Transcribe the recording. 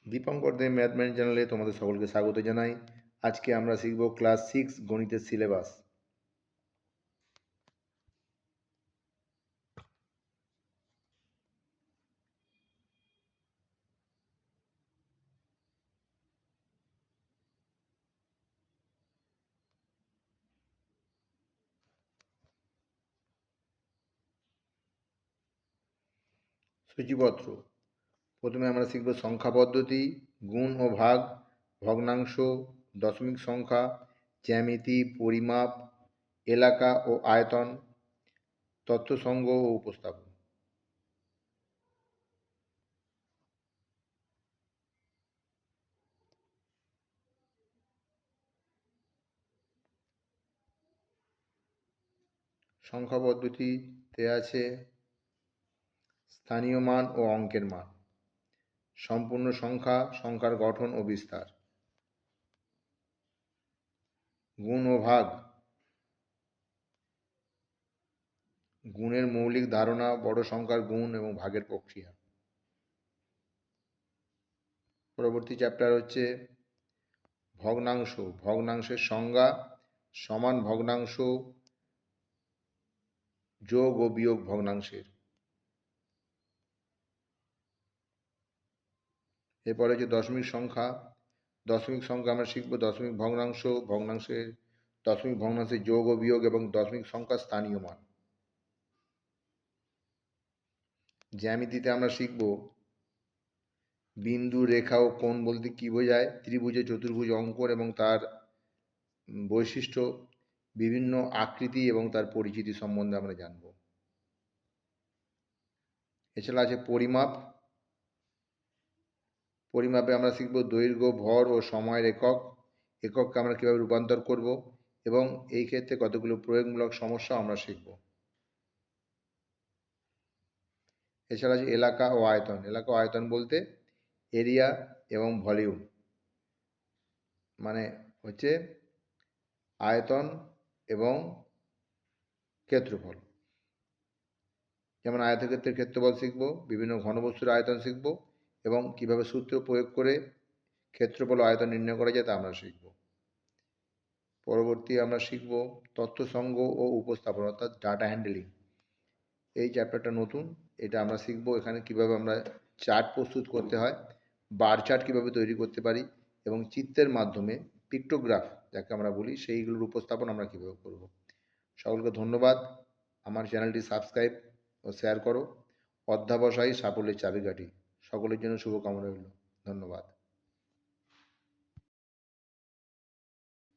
দীপঙ্কর দে mathematics চ্যানেলে তোমাদের সকলকে স্বাগত জানাই। আজকে আমরা শিখব ক্লাস 6 গণিতের সিলেবাস। সূচিপত্র। প্রথমে আমরা শিখব সংখ্যা পদ্ধতি, গুণ ও ভাগ, ভগ্নাংশ, দশমিক সংখ্যা, জ্যামিতি, পরিমাপ, এলাকা ও আয়তন, তথ্য সংগ্রহ ও উপস্থাপন। সংখ্যা পদ্ধতিতে আছে স্থানীয় মান ও অঙ্কের মান, সম্পূর্ণ সংখ্যা, সংখ্যার গঠন ও বিস্তার। গুণ ও ভাগ, গুণের মৌলিক ধারণা, বড় সংখ্যার গুণ এবং ভাগের প্রক্রিয়া। পরবর্তী চ্যাপ্টার হচ্ছে ভগ্নাংশ, ভগ্নাংশের সংজ্ঞা, সমান ভগ্নাংশ, যোগ ও বিয়োগ ভগ্নাংশের। এরপরে হচ্ছে দশমিক সংখ্যা। দশমিক সংখ্যা আমরা শিখব দশমিক ভগ্নাংশ, ভগ্নাংশের দশমিক ভগ্নাংশের যোগ ও বিয়োগ এবং দশমিক সংখ্যার স্থানীয় মান। জ্যামিতিতে আমরা শিখব বিন্দু, রেখা ও কোণ বলতে কী বোঝায়, ত্রিভুজ, চতুর্ভুজ অঙ্কন এবং তার বৈশিষ্ট্য, বিভিন্ন আকৃতি এবং তার পরিচিতি সম্বন্ধে আমরা জানব। এছাড়া আছে পরিমাপ। পরিমাপে আমরা শিখব দৈর্ঘ্য, ভর ও সময়ের একক, একককে আমরা কীভাবে রূপান্তর করব এবং এই ক্ষেত্রে কতগুলো প্রয়োগমূলক সমস্যা আমরা শিখব। এছাড়া আছে এলাকা ও আয়তন। এলাকা ও আয়তন বলতে এরিয়া এবং ভলিউম, মানে হচ্ছে আয়তন এবং ক্ষেত্রফল। যেমন আয়তক্ষেত্রের ক্ষেত্রফল শিখব, বিভিন্ন ঘনবস্তুর আয়তন শিখব এবং কিভাবে সূত্র প্রয়োগ করে ক্ষেত্রফল ও আয়তন নির্ণয় করা যায় তা আমরা শিখব। পরবর্তী আমরা শিখব তথ্য সংগ্রহ ও উপস্থাপন অর্থাৎ ডাটা হ্যান্ডলিং। এই চ্যাপ্টারটা নতুন, এটা আমরা শিখব এখানে কিভাবে আমরা চার্ট প্রস্তুত করতে হয়, বার চার্ট কীভাবে তৈরি করতে পারি এবং চিত্রের মাধ্যমে পিক্টোগ্রাফ যাকে আমরা বলি সেইগুলোর উপস্থাপন আমরা কীভাবে করব। সকলকে ধন্যবাদ। আমার চ্যানেলটি সাবস্ক্রাইব ও শেয়ার করো। অধ্যাবসায় সাফল্যের চাবিকাঠি। সকলের জন্য শুভকামনা রইল। ধন্যবাদ।